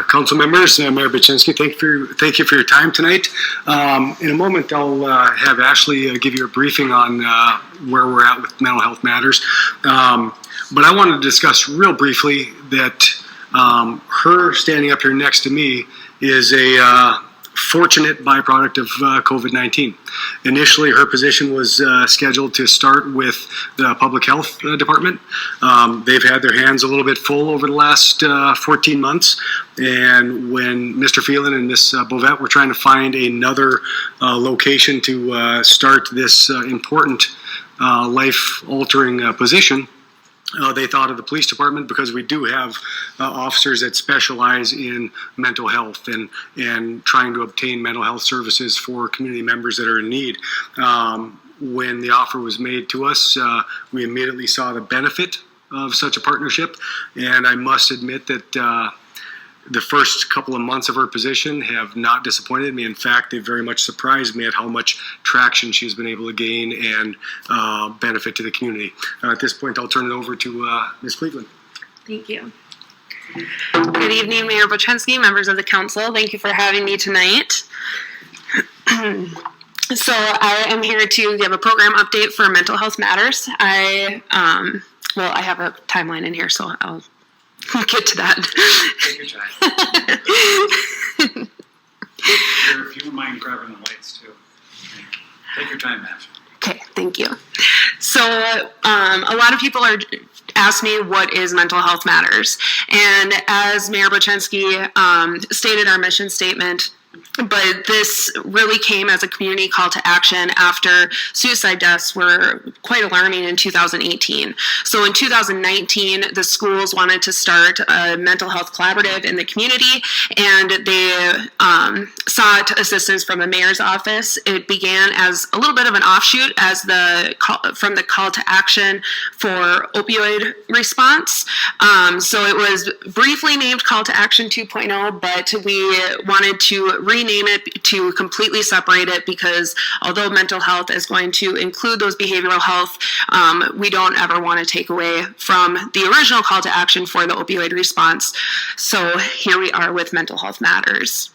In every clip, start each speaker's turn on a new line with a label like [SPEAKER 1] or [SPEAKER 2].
[SPEAKER 1] Council members, Mayor Baczynski, thank you for your time tonight. In a moment, I'll have Ashley give you a briefing on where we're at with mental health matters. But I wanted to discuss real briefly that her standing up here next to me is a fortunate byproduct of COVID-19. Initially, her position was scheduled to start with the Public Health Department. They've had their hands a little bit full over the last 14 months, and when Mr. Phelan and Ms. Bovette were trying to find another location to start this important life-altering position, they thought of the police department because we do have officers that specialize in mental health and trying to obtain mental health services for community members that are in need. When the offer was made to us, we immediately saw the benefit of such a partnership, and I must admit that the first couple of months of her position have not disappointed me. In fact, they very much surprised me at how much traction she's been able to gain and benefit to the community. At this point, I'll turn it over to Ms. Cleveland.
[SPEAKER 2] Thank you. Good evening, Mayor Baczynski, members of the council. Thank you for having me tonight. So I am here to give a program update for Mental Health Matters. I have a timeline in here, so I'll get to that.
[SPEAKER 3] Take your time. If you don't mind grabbing the lights too. Take your time, Matt.
[SPEAKER 2] Okay, thank you. So a lot of people are ask me what is Mental Health Matters, and as Mayor Baczynski stated our mission statement, but this really came as a community call to action after suicide deaths were quite alarming in 2018. So in 2019, the schools wanted to start a mental health collaborative in the community, and they sought assistance from the mayor's office. It began as a little bit of an offshoot from the call to action for opioid response. So it was briefly named Call to Action 2.0, but we wanted to rename it to completely separate it, because although mental health is going to include those behavioral health, we don't ever want to take away from the original call to action for the opioid response. So here we are with Mental Health Matters.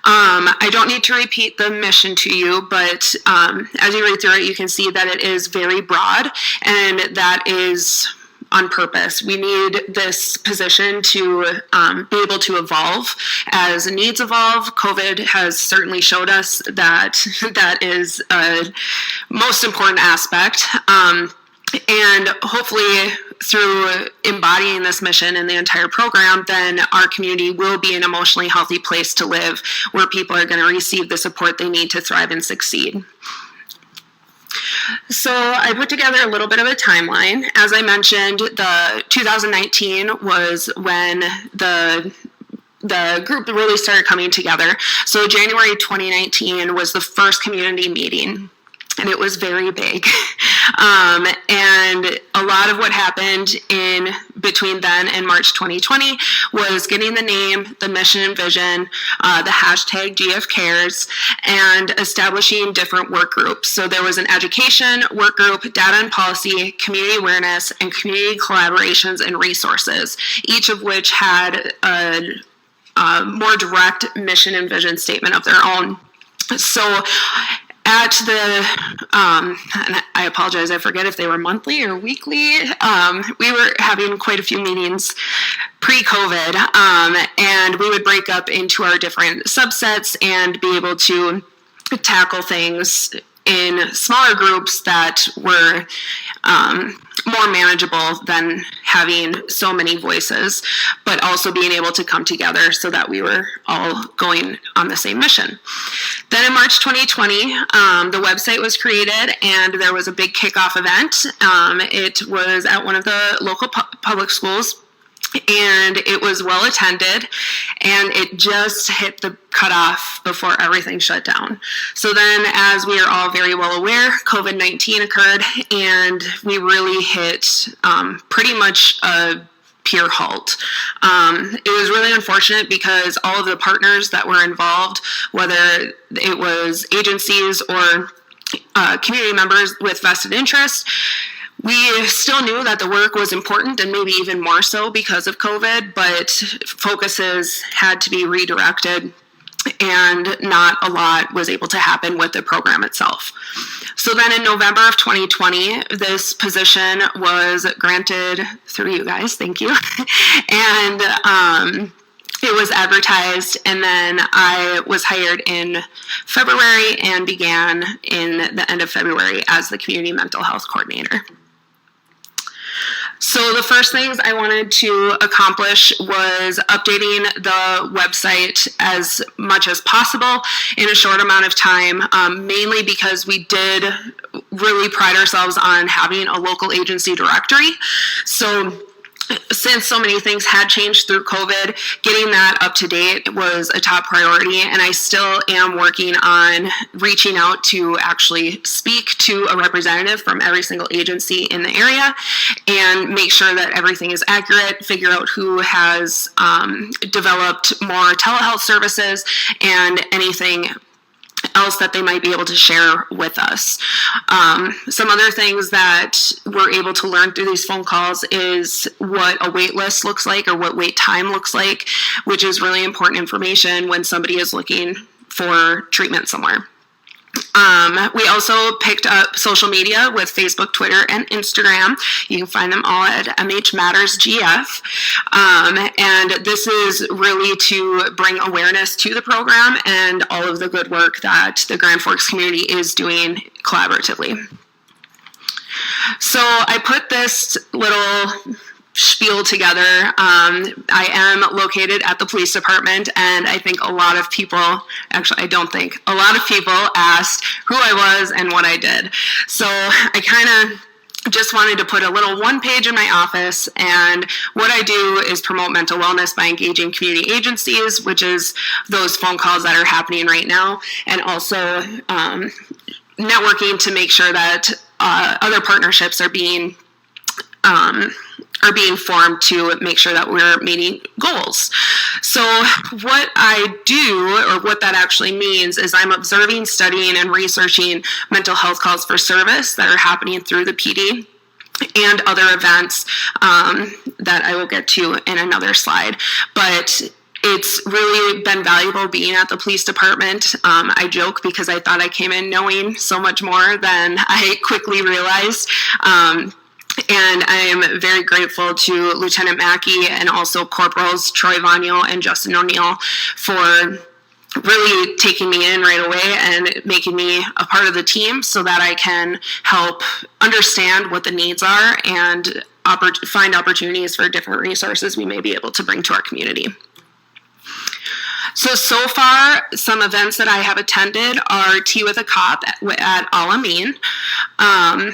[SPEAKER 2] I don't need to repeat the mission to you, but as you read through it, you can see that it is very broad, and that is on purpose. We need this position to be able to evolve as needs evolve. COVID has certainly showed us that that is a most important aspect. And hopefully through embodying this mission in the entire program, then our community will be an emotionally healthy place to live, where people are going to receive the support they need to thrive and succeed. So I put together a little bit of a timeline. As I mentioned, the 2019 was when the group really started coming together. So January 2019 was the first community meeting, and it was very big. And a lot of what happened in between then and March 2020 was getting the name, the mission and vision, the hashtag GF Cares, and establishing different work groups. So there was an education work group, data and policy, community awareness, and community collaborations and resources, each of which had a more direct mission and vision statement of their own. So at the, and I apologize, I forget if they were monthly or weekly. We were having quite a few meetings pre-COVID, and we would break up into our different subsets and be able to tackle things in smaller groups that were more manageable than having so many voices, but also being able to come together so that we were all going on the same mission. Then in March 2020, the website was created, and there was a big kickoff event. It was at one of the local public schools, and it was well attended, and it just hit the cutoff before everything shut down. So then, as we are all very well aware, COVID-19 occurred, and we really hit pretty much a pure halt. It was really unfortunate because all of the partners that were involved, whether it was agencies or community members with vested interest, we still knew that the work was important, and maybe even more so because of COVID, but focuses had to be redirected, and not a lot was able to happen with the program itself. So then in November of 2020, this position was granted through you guys, thank you, and it was advertised, and then I was hired in February and began in the end of February as the community mental health coordinator. So the first things I wanted to accomplish was updating the website as much as possible in a short amount of time, mainly because we did really pride ourselves on having a local agency directory. So since so many things had changed through COVID, getting that up to date was a top priority, and I still am working on reaching out to actually speak to a representative from every single agency in the area and make sure that everything is accurate, figure out who has developed more telehealth services and anything else that they might be able to share with us. Some other things that we're able to learn through these phone calls is what a wait list looks like, or what wait time looks like, which is really important information when somebody is looking for treatment somewhere. We also picked up social media with Facebook, Twitter, and Instagram. You can find them all at MH Matters GF. And this is really to bring awareness to the program and all of the good work that the Grand Forks community is doing collaboratively. So I put this little spiel together. I am located at the police department, and I think a lot of people, actually I don't think, a lot of people asked who I was and what I did. So I kind of just wanted to put a little one page in my office, and what I do is promote mental wellness by engaging community agencies, which is those phone calls that are happening right now, and also networking to make sure that other partnerships are being formed to make sure that we're meeting goals. So what I do, or what that actually means, is I'm observing, studying, and researching mental health calls for service that are happening through the PD and other events that I will get to in another slide. But it's really been valuable being at the police department. I joke because I thought I came in knowing so much more than I quickly realized. And I am very grateful to Lieutenant Mackey and also Corporals Troy Vagno and Justin O'Neill for really taking me in right away and making me a part of the team so that I can help understand what the needs are and find opportunities for different resources we may be able to bring to our community. So far, some events that I have attended are Tea with a Cop at Al-Amin. I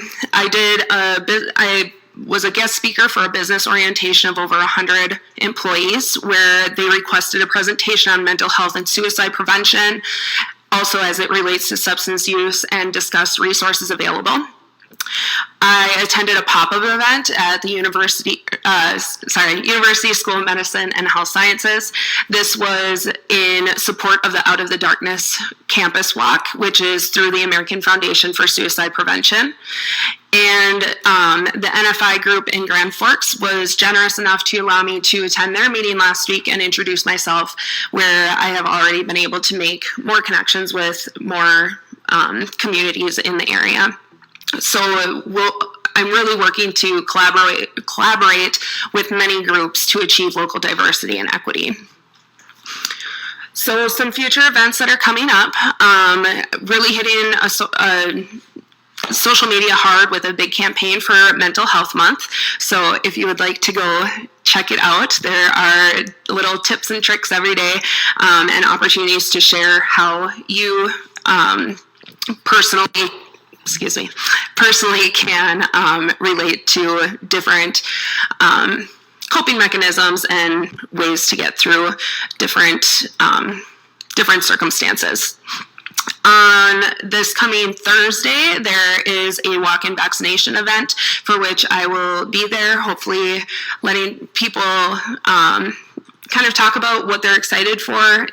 [SPEAKER 2] was a guest speaker for a business orientation of over 100 employees where they requested a presentation on mental health and suicide prevention, also as it relates to substance use, and discuss resources available. I attended a pop-up event at the University School of Medicine and Health Sciences. This was in support of the Out of the Darkness campus walk, which is through the American Foundation for Suicide Prevention. And the NFI group in Grand Forks was generous enough to allow me to attend their meeting last week and introduce myself, where I have already been able to make more connections with more communities in the area. So I'm really working to collaborate with many groups to achieve local diversity and equity. So some future events that are coming up, really hitting social media hard with a big campaign for Mental Health Month. So if you would like to go check it out, there are little tips and tricks every day and opportunities to share how you personally can relate to different coping mechanisms and ways to get through different circumstances. On this coming Thursday, there is a walk-in vaccination event for which I will be there, hopefully letting people kind of talk about what they're excited for.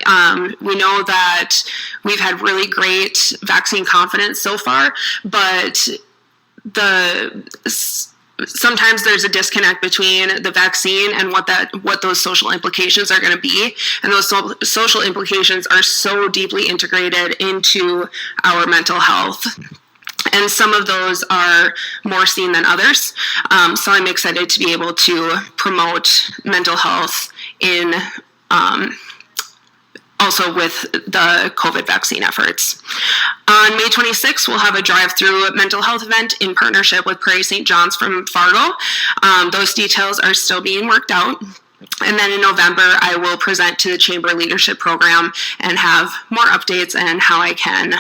[SPEAKER 2] We know that we've had really great vaccine confidence so far, but the sometimes there's a disconnect between the vaccine and what those social implications are going to be, and those social implications are so deeply integrated into our mental health. And some of those are more seen than others. So I'm excited to be able to promote mental health in also with the COVID vaccine efforts. On May 26th, we'll have a drive-through mental health event in partnership with Prairie St. John's from Fargo. Those details are still being worked out. And then in November, I will present to the Chamber Leadership Program and have more updates and how I can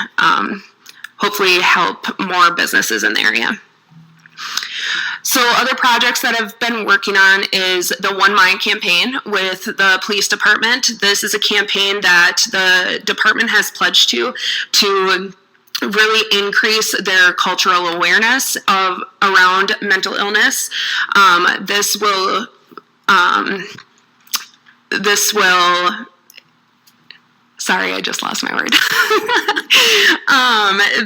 [SPEAKER 2] hopefully help more businesses in the area. So other projects that I've been working on is the One Mind campaign with the police department. This is a campaign that the department has pledged to really increase their cultural awareness around mental illness. This will sorry, I just lost my word.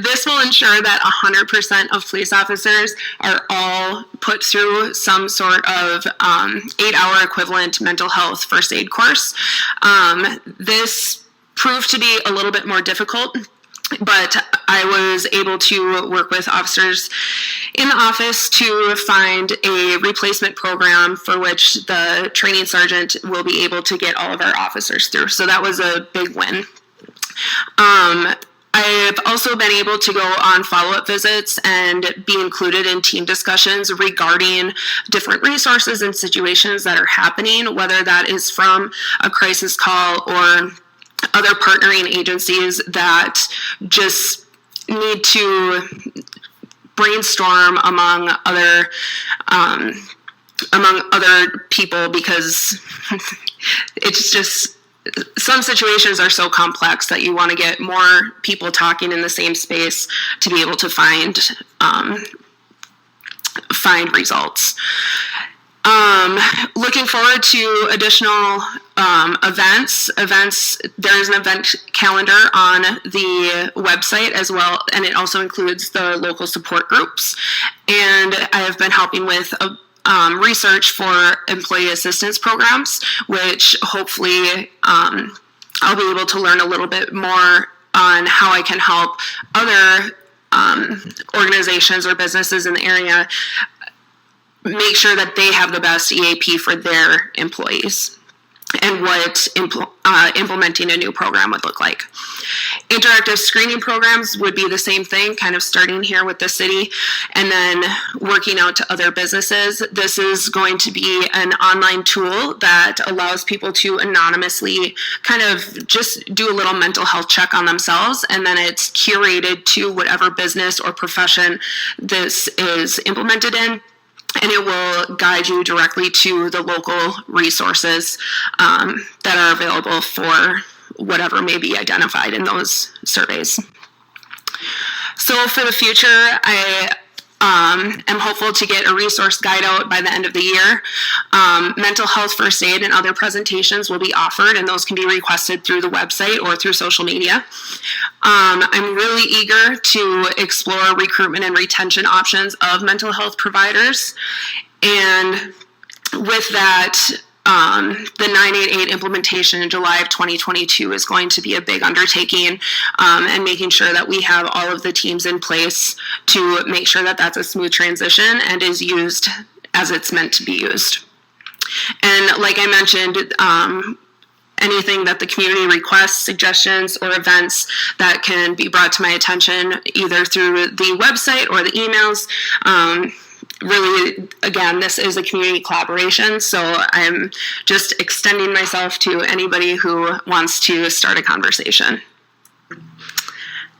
[SPEAKER 2] This will ensure that 100% of police officers are all put through some sort of 8-hour equivalent mental health first aid course. This proved to be a little bit more difficult, but I was able to work with officers in the office to find a replacement program for which the training sergeant will be able to get all of our officers through. So that was a big win. I've also been able to go on follow-up visits and be included in team discussions regarding different resources and situations that are happening, whether that is from a crisis call or other partnering agencies that just need to brainstorm among other people, because it's just, some situations are so complex that you want to get more people talking in the same space to be able to find results. Looking forward to additional events. There's an event calendar on the website as well, and it also includes the local support groups. And I have been helping with research for employee assistance programs, which hopefully I'll be able to learn a little bit more on how I can help other organizations or businesses in the area make sure that they have the best EAP for their employees and what implementing a new program would look like. Interactive screening programs would be the same thing, kind of starting here with the city and then working out to other businesses. This is going to be an online tool that allows people to anonymously kind of just do a little mental health check on themselves, and then it's curated to whatever business or profession this is implemented in. And it will guide you directly to the local resources that are available for whatever may be identified in those surveys. So for the future, I am hopeful to get a resource guide out by the end of the year. Mental health first aid and other presentations will be offered, and those can be requested through the website or through social media. I'm really eager to explore recruitment and retention options of mental health providers. And with that, the 988 implementation in July of 2022 is going to be a big undertaking, and making sure that we have all of the teams in place to make sure that that's a smooth transition and is used as it's meant to be used. And like I mentioned, anything that the community requests, suggestions, or events that can be brought to my attention either through the website or the emails. Really, again, this is a community collaboration, so I'm just extending myself to anybody who wants to start a conversation.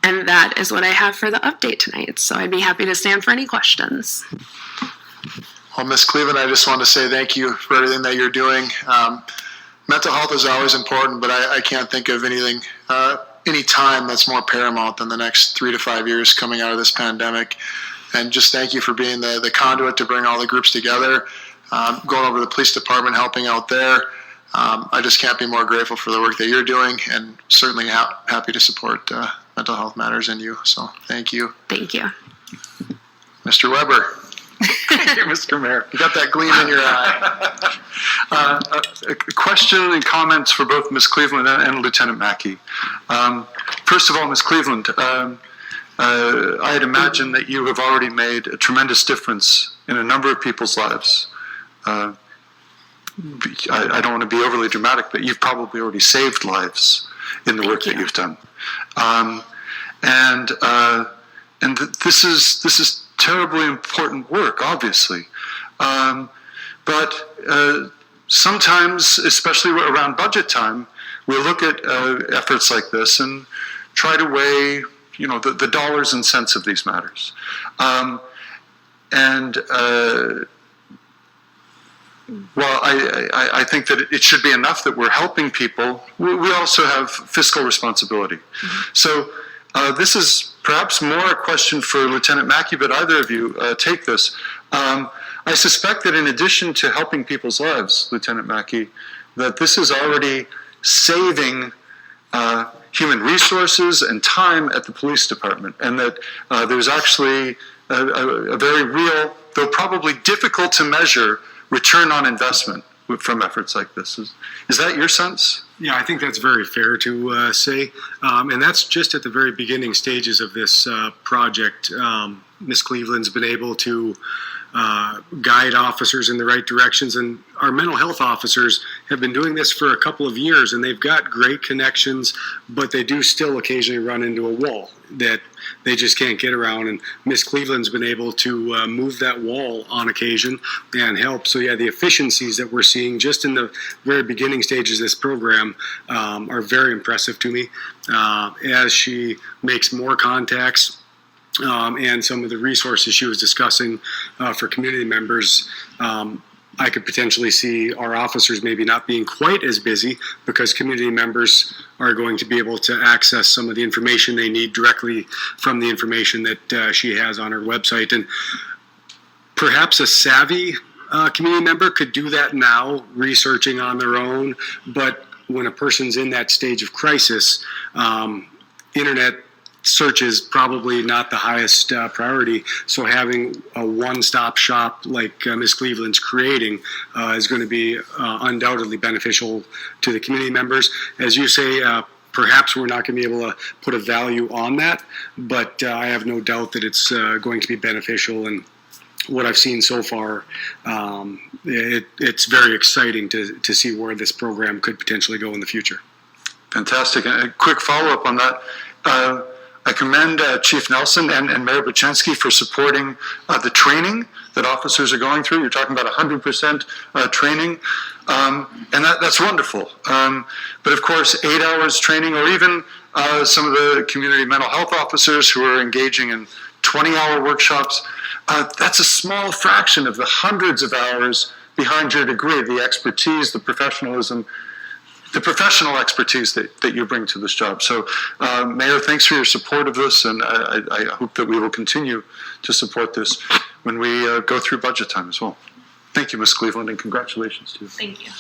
[SPEAKER 2] And that is what I have for the update tonight, so I'd be happy to stand for any questions.
[SPEAKER 4] Well, Ms. Cleveland, I just want to say thank you for everything that you're doing. Mental health is always important, but I can't think of anything, any time that's more paramount than the next 3 to 5 years coming out of this pandemic. And just thank you for being the conduit to bring all the groups together, going over to the police department, helping out there. I just can't be more grateful for the work that you're doing, and certainly happy to support Mental Health Matters and you. So thank you.
[SPEAKER 2] Thank you.
[SPEAKER 4] Mr. Weber.
[SPEAKER 5] Thank you, Mr. Mayor.
[SPEAKER 4] You got that gleam in your eye.
[SPEAKER 5] A question and comments for both Ms. Cleveland and Lieutenant Mackey. First of all, Ms. Cleveland, I'd imagine that you have already made a tremendous difference in a number of people's lives. I don't want to be overly dramatic, but you've probably already saved lives in the work that you've done. This is terribly important work, obviously. But sometimes, especially around budget time, we look at efforts like this and try to weigh, the dollars and cents of these matters. While I think that it should be enough that we're helping people, we also have fiscal responsibility. So this is perhaps more a question for Lieutenant Mackey, but either of you take this. I suspect that in addition to helping people's lives, Lieutenant Mackey, that this is already saving human resources and time at the police department, and that there's actually a very real, though probably difficult to measure, return on investment from efforts like this. Is that your sense?
[SPEAKER 1] Yeah, I think that's very fair to say. And that's just at the very beginning stages of this project. Ms. Cleveland's been able to guide officers in the right directions. And our mental health officers have been doing this for a couple of years, and they've got great connections, but they do still occasionally run into a wall that they just can't get around. And Ms. Cleveland's been able to move that wall on occasion and help. So, yeah, the efficiencies that we're seeing just in the very beginning stages of this program are very impressive to me. As she makes more contacts, and some of the resources she was discussing for community members, I could potentially see our officers maybe not being quite as busy because community members are going to be able to access some of the information they need directly from the information that she has on her website. And perhaps a savvy community member could do that now, researching on their own. But when a person's in that stage of crisis, internet search is probably not the highest priority. So having a one-stop shop like Ms. Cleveland's creating is going to be undoubtedly beneficial to the community members. As you say, perhaps we're not going to be able to put a value on that, but I have no doubt that it's going to be beneficial. And what I've seen so far, it's very exciting to see where this program could potentially go in the future.
[SPEAKER 5] Fantastic. And a quick follow-up on that. I commend Chief Nelson and Mayor Bachensky for supporting the training that officers are going through. You're talking about 100% training, and that's wonderful. But of course, 8 hours training, or even some of the community mental health officers who are engaging in 20-hour workshops, that's a small fraction of the hundreds of hours behind your degree, the expertise, the professionalism, the professional expertise that you bring to this job. So, Mayor, thanks for your support of this, and I hope that we will continue to support this when we go through budget time as well. Thank you, Ms. Cleveland, and congratulations to you.
[SPEAKER 2] Thank you.